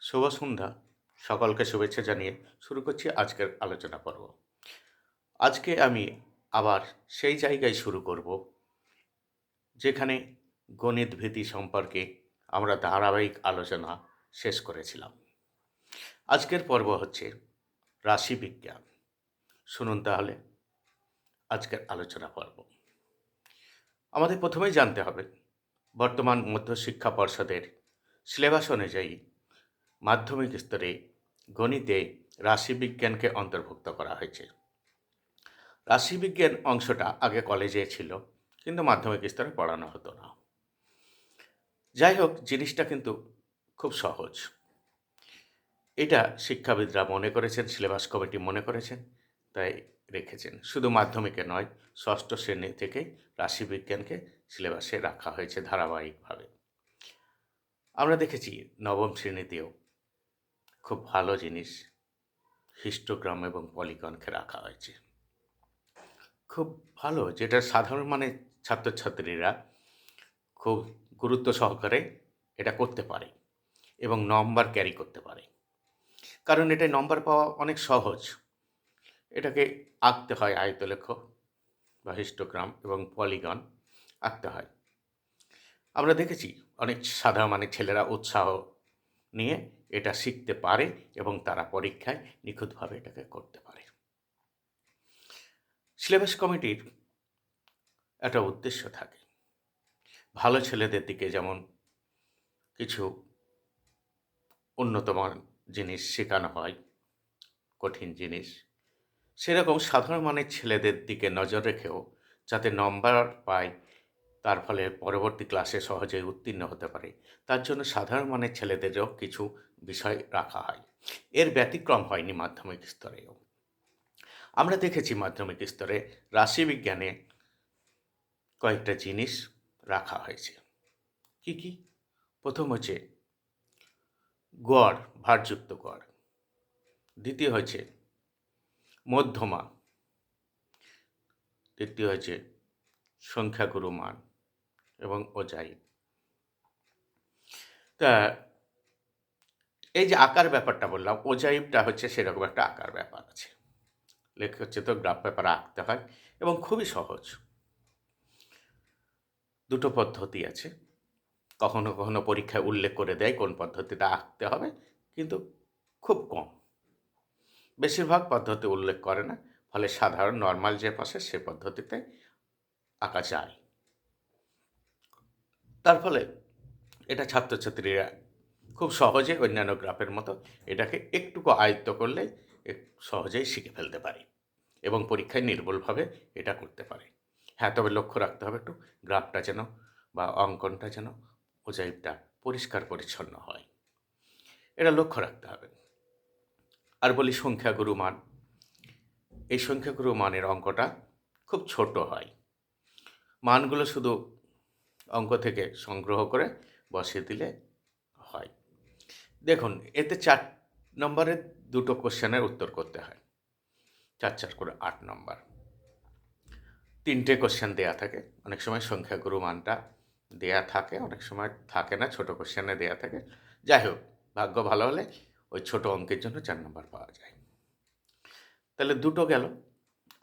শুভ সন্ধ্যা। সকলকে শুভেচ্ছা জানিয়ে শুরু করছি আজকের আলোচনা পর্ব। আজকে আমি আবার সেই জায়গায় শুরু করব যেখানে গণিত ভীতি সম্পর্কে আমরা ধারাবাহিক আলোচনা শেষ করেছিলাম। আজকের পর্ব হচ্ছে রাশিবিজ্ঞান। শুনুন তাহলে আজকের আলোচনা পর্ব। আমাদের প্রথমেই জানতে হবে বর্তমান মধ্যশিক্ষা পর্ষদের সিলেবাস অনুযায়ী মাধ্যমিক স্তরে গণিতে রাশিবিজ্ঞানকে অন্তর্ভুক্ত করা হয়েছে। রাশিবিজ্ঞান অংশটা আগে কলেজে ছিল, কিন্তু মাধ্যমিক স্তরে পড়ানো হতো না। যাই হোক, জিনিসটা কিন্তু খুব সহজ। এটা শিক্ষাবিদরা মনে করেছেন, সিলেবাস কমিটি মনে করেছেন, তাই রেখেছেন। শুধু মাধ্যমিকে নয়, ষষ্ঠ শ্রেণী থেকে রাশিবিজ্ঞানকে সিলেবাসে রাখা হয়েছে ধারাবাহিকভাবে। আমরা দেখেছি নবম শ্রেণীতেও খুব ভালো জিনিস হিস্টোগ্রাম এবং পলিগনকে রাখা হয়েছে। খুব ভালো, যেটা সাধারণ মানের ছাত্রছাত্রীরা খুব গুরুত্ব সহকারে এটা করতে পারে এবং নম্বর ক্যারি করতে পারে। কারণ এটা নম্বর পাওয়া অনেক সহজ। এটাকে আঁকতে হয় আয়তলেখ বা হিস্টোগ্রাম এবং পলিগন আঁকতে হয়। আমরা দেখেছি অনেক সাধারণ মানের ছেলেরা উৎসাহ নিয়ে এটা শিখতে পারে এবং তারা পরীক্ষায় নিখুঁতভাবে এটাকে করতে পারে। সিলেবাস কমিটির একটা উদ্দেশ্য থাকে, ভালো ছেলেদের দিকে যেমন কিছু উন্নত জিনিস শেখানো হয়, কঠিন জিনিস, সেরকম সাধারণ মানের ছেলেদের দিকে নজর রেখেও যাতে নম্বর পায়, তার ফলে পরবর্তী ক্লাসে সহজেই উত্তীর্ণ হতে পারে, তার জন্য সাধারণ মানের ছেলেদেরও কিছু বিষয় রাখা হয়। এর ব্যতিক্রম হয়নি মাধ্যমিক স্তরেও। আমরা দেখেছি মাধ্যমিক স্তরে রাশিবিজ্ঞানে কয়েকটা জিনিস রাখা হয়েছে। কি কি? প্রথম হচ্ছে গড়, ভারযুক্ত গড়। দ্বিতীয় হচ্ছে মধ্যমা। তৃতীয় হচ্ছে সংখ্যাগুরু মান এবং অজায়িব। তা এই যে আকার ব্যাপারটা বললাম, অজায়িবটা হচ্ছে সেরকম একটা আকার ব্যাপার আছে। লেখা হচ্ছে তো গ্রাফ পেপার আঁকতে হয় এবং খুবই সহজ। দুটো পদ্ধতি আছে, কখনো কখনো পরীক্ষায় উল্লেখ করে দেয় কোন পদ্ধতিটা আঁকতে হবে, কিন্তু খুব কম। বেশিরভাগ পদ্ধতি উল্লেখ করে না, ফলে সাধারণ নর্মাল যে প্রসেস সে পদ্ধতিতে আঁকা যায়। তার ফলে এটা ছাত্রছাত্রীরা খুব সহজে অন্যান্য গ্রাফের মতো এটাকে একটুকু আয়ত্ত করলেই সহজেই শিখে ফেলতে পারে এবং পরীক্ষায় নির্ভুলভাবে এটা করতে পারে। হ্যাঁ, তবে লক্ষ্য রাখতে হবে একটু গ্রাফটা যেন বা অঙ্কনটা যেন অজাইবটা পরিষ্কার পরিচ্ছন্ন হয়, এটা লক্ষ্য রাখতে হবে। আর বলি সংখ্যাগুরু মান। এই সংখ্যাগুরু মানের অঙ্কটা খুব ছোট হয়। মানগুলো শুধু অঙ্ক থেকে সংগ্রহ করে বসিয়ে দিলে হয়। দেখুন, এতে 4 নম্বরের দুটো কোশ্চেনের উত্তর করতে হয়। 4 করে 8 নম্বর। 3টে কোশ্চেন দেয়া থাকে। অনেক সময় সংখ্যাগুরু মানটা দেয়া থাকে, অনেক সময় থাকে না, ছোট কোশ্চেনে দেয়া থাকে। যাই হোক, ভাগ্য ভালো হলে ওই ছোট অঙ্কের জন্য 4 নম্বর পাওয়া যায়। তাহলে দুটো গেল।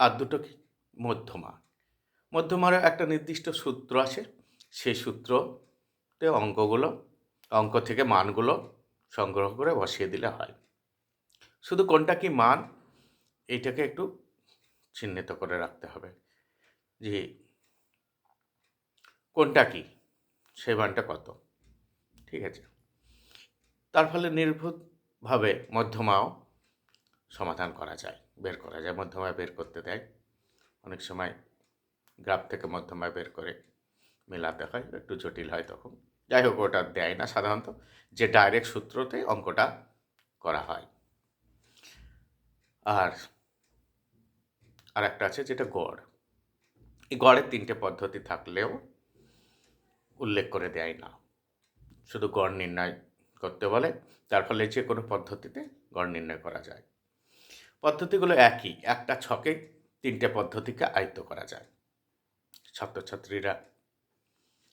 আর দুটো কি? মধ্যমা। মধ্যমারও একটা নির্দিষ্ট সূত্র আছে। সেই সূত্রতে অঙ্ক থেকে মানগুলো সংগ্রহ করে বসিয়ে দিলে হয়। শুধু কোনটা কি মান এইটাকে একটু চিহ্নিত করে রাখতে হবে যে কোনটা কি, সেই মানটা কত। ঠিক আছে? তার ফলে নির্ভুলভাবে মধ্যমাও সমাধান করা যায়, বের করা যায়। মধ্যমা বের করতে দেয়। অনেক সময় গ্রাফ থেকে মধ্যমা বের করে মেলাতে হয়, একটু জটিল হয় তখন। যাই হোক, ওটা দেয় না সাধারণত, যে ডাইরেক্ট সূত্রতে অঙ্কটা করা হয়। আর একটা আছে যেটা গড়। এই গড়ের 3টে পদ্ধতি থাকলেও উল্লেখ করে দেয় না, শুধু গড় নির্ণয় করতে বলে। তার ফলে যে কোনো পদ্ধতিতে গড় নির্ণয় করা যায়। পদ্ধতিগুলো একই, একটা ছকে 3টে পদ্ধতিকে আয়ত্ত করা যায়। ছাত্রছাত্রীরা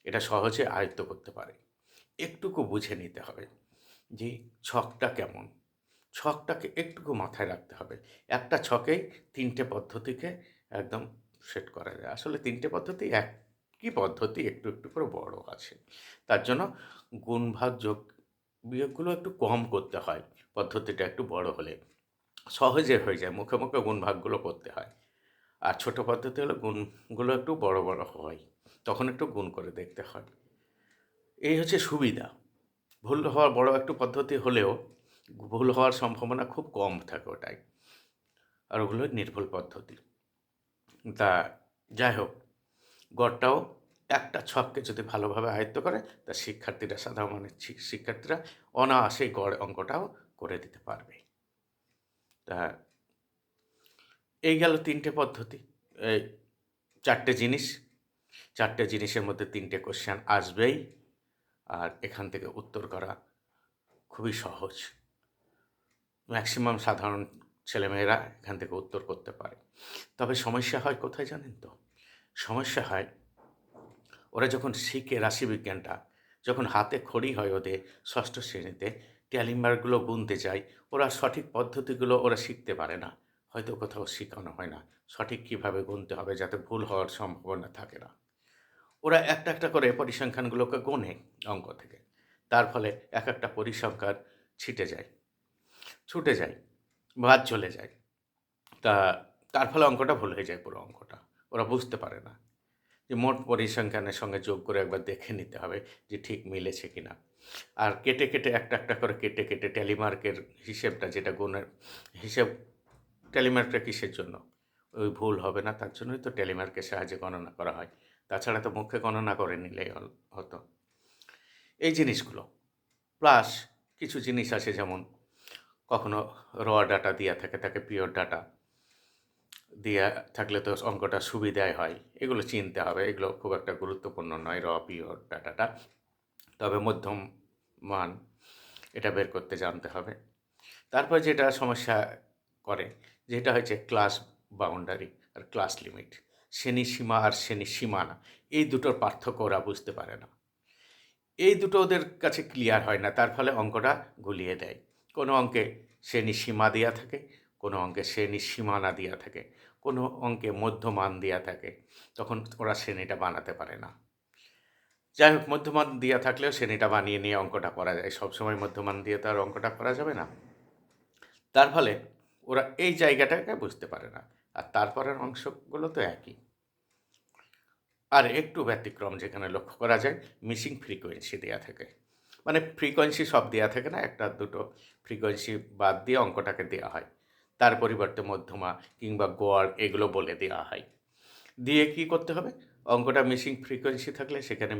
এটা সহজে আয়ত্ত করতে পারে। একটুকু বুঝে নিতে হবে যে ছকটা কেমন, ছকটাকে একটুকু মাথায় রাখতে হবে। একটা ছকেই ৩টে পদ্ধতিকে একদম সেট করা যায়। আসলে ৩টে পদ্ধতি একই পদ্ধতি, একটু, একটু করে বড় আছে। তার জন্য গুণ, ভাগ, যোগ, বিয়োগগুলো একটু কম করতে হয় পদ্ধতিটা একটু বড় হলে। সহজে হয়ে যায়, মুখে, মুখে গুণ ভাগগুলো করতে হয়। আর ছোট পদ্ধতি হলে গুণগুলো একটু বড়, বড় হয়। তখন একটু গুণ করে দেখতে হয়। এই হচ্ছে সুবিধা। ভুল হওয়ার বড় একটু পদ্ধতি হলেও ভুল হওয়ার সম্ভাবনা খুব কম থাকে ওটায়। আর ওগুলো নির্ভুল পদ্ধতি। তা যাই হোক, গড়টাও একটা ছককে যদি ভালোভাবে আয়ত্ত করে, তা শিক্ষার্থীরা, সাধারণ মানের শিক্ষার্থীরা অনায়াসেই গড় অঙ্কটাও করে দিতে পারবে। তা এই গেল ৩টে পদ্ধতি, এই ৪টে জিনিস। ৪টে জিনিসের মধ্যে ৩টে কোয়েশ্চেন আসবেই। আর এখান থেকে উত্তর করা খুবই সহজ। ম্যাক্সিমাম সাধারণ ছেলেমেয়েরা এখান থেকে উত্তর করতে পারে। তবে সমস্যা হয় কোথায় জানেন তো? সমস্যা হয় ওরা যখন শিখে রাশিবিজ্ঞানটা, যখন হাতে খড়ি হয় ওদের ষষ্ঠ শ্রেণীতে, ট্যালি মার্কগুলো গুনতে যায়, ওরা সঠিক পদ্ধতিগুলো ওরা শিখতে পারে না। হয়তো কোথাও শেখানো হয় না সঠিক কীভাবে গুনতে হবে যাতে ভুল হওয়ার সম্ভাবনা থাকে না। ওরা একটা, একটা করে পরিসংখ্যানগুলোকে গোনে অঙ্ক থেকে। তার ফলে এক একটা পরিসংখ্যান ছুটে যায়, বাদ চলে যায়। তা তার ফলে অঙ্কটা ভুল হয়ে যায় পুরো অঙ্কটা। ওরা বুঝতে পারে না যে মোট পরিসংখ্যানের সঙ্গে যোগ করে একবার দেখে নিতে হবে যে ঠিক মিলেছে কিনা। আর কেটে, কেটে একটা, একটা করে কেটে, কেটে ট্যালি মার্কের হিসেবটা, যেটা গুণের হিসেব, ট্যালি মার্কটা কিসের জন্য? ওই ভুল হবে না তার জন্যই তো ট্যালি মার্কের সাহায্যে গণনা করা হয়। তাছাড়া তো মুখে গণনা করে নিলেই হতো। এই জিনিসগুলো প্লাস কিছু জিনিস আছে, যেমন কখনো র ডাটা দেয়া থাকে, তাকে পিওর ডাটা দেয়া থাকলে তো অঙ্কটা সুবিধাই হয়। এগুলো চিনতে হবে, এগুলো খুব একটা গুরুত্বপূর্ণ নয় পিওর ডাটাটা। তবে মধ্যম মান এটা বের করতে জানতে হবে। তারপর যেটা সমস্যা করে, যেটা হচ্ছে ক্লাস বাউন্ডারি আর ক্লাস লিমিট। শ্রেণীসীমা আর শ্রেণীর সীমানা, এই দুটোর পার্থক্য ওরা বুঝতে পারে না। এই দুটো ওদের কাছে ক্লিয়ার হয় না, তার ফলে অঙ্কটা গুলিয়ে দেয়। কোনো অঙ্কে শ্রেণী সীমা দেওয়া থাকে, কোনো অঙ্কে শ্রেণী সীমানা দেওয়া থাকে, কোনো অঙ্কে মধ্যমান দেওয়া থাকে, তখন ওরা শ্রেণীটা বানাতে পারে না। যাই হোক, মধ্যমান দেওয়া থাকলেও শ্রেণীটা বানিয়ে নিয়ে অঙ্কটা করা যায়। সবসময় মধ্যমান দিয়ে তো আর অঙ্কটা করা যাবে না। তার ফলে ওরা এই জায়গাটাকে বুঝতে পারে না। আর তারপরের অংশগুলো তো একই। আর একটু ব্যতিক্রম যেখানে লক্ষ্য করা যায়, মিসিং ফ্রিকোয়েন্সি দেওয়া থাকে। মানে ফ্রিকোয়েন্সি সব দেওয়া থাকে না, একটা দুটো ফ্রিকোয়েন্সি বাদ দিয়ে অঙ্কটাকে দেওয়া হয়। তার পরিবর্তে মধ্যমা কিংবা গড় এগুলো বলে দেওয়া হয়। দিয়ে কি করতে হবে? অঙ্কটা মিসিং ফ্রিকোয়েন্সি থাকলে সেখানে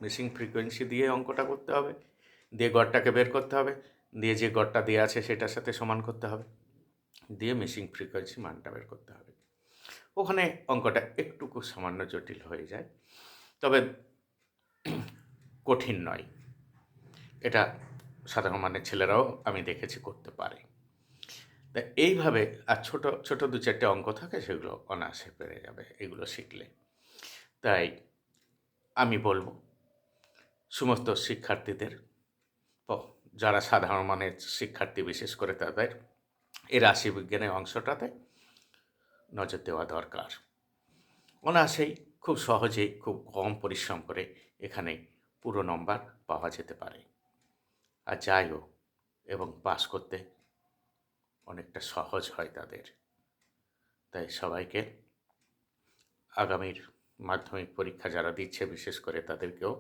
মিসিং ফ্রিকোয়েন্সি দিয়ে অঙ্কটা করতে হবে। দিয়ে গড়টাকে বের করতে হবে। দিয়ে যে গড়টা দেওয়া আছে সেটার সাথে সমান করতে হবে। দিয়ে মিসিং ফ্রিকোয়েন্সি মানটা বের করতে হবে। ওখানে অঙ্কটা একটুকু সামান্য জটিল হয়ে যায়, তবে কঠিন নয়। এটা সাধারণ মানের ছেলেরাও আমি দেখেছি করতে পারে। তা এইভাবে আর ছোট ছোট দু চারটে অঙ্ক থাকে, সেগুলো অনায়াসে পেরে যাবে এগুলো শিখলে। তাই আমি বলবো সমস্ত শিক্ষার্থীদের, যারা সাধারণ মানের শিক্ষার্থী বিশেষ করে, তাদের এই রাশিবিজ্ঞানের অংশটাতে নজর দেওয়া দরকার। অনায়াসেই, খুব সহজেই, খুব কম পরিশ্রম করে এখানে পুরো নম্বর পাওয়া যেতে পারে। আর যাই হোক, এবং পাস করতে অনেকটা সহজ হয় তাদের। তাই সবাইকে আগামীর মাধ্যমিক পরীক্ষা যারা দিচ্ছে বিশেষ করে তাদেরকেও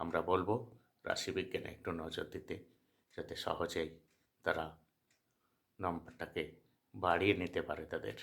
আমরা বলবো রাশিবিজ্ঞানে একটু নজর দিতে, যাতে সহজেই তারা নম্বরটাকে বাড়িয়ে নিতে পারে তাদের।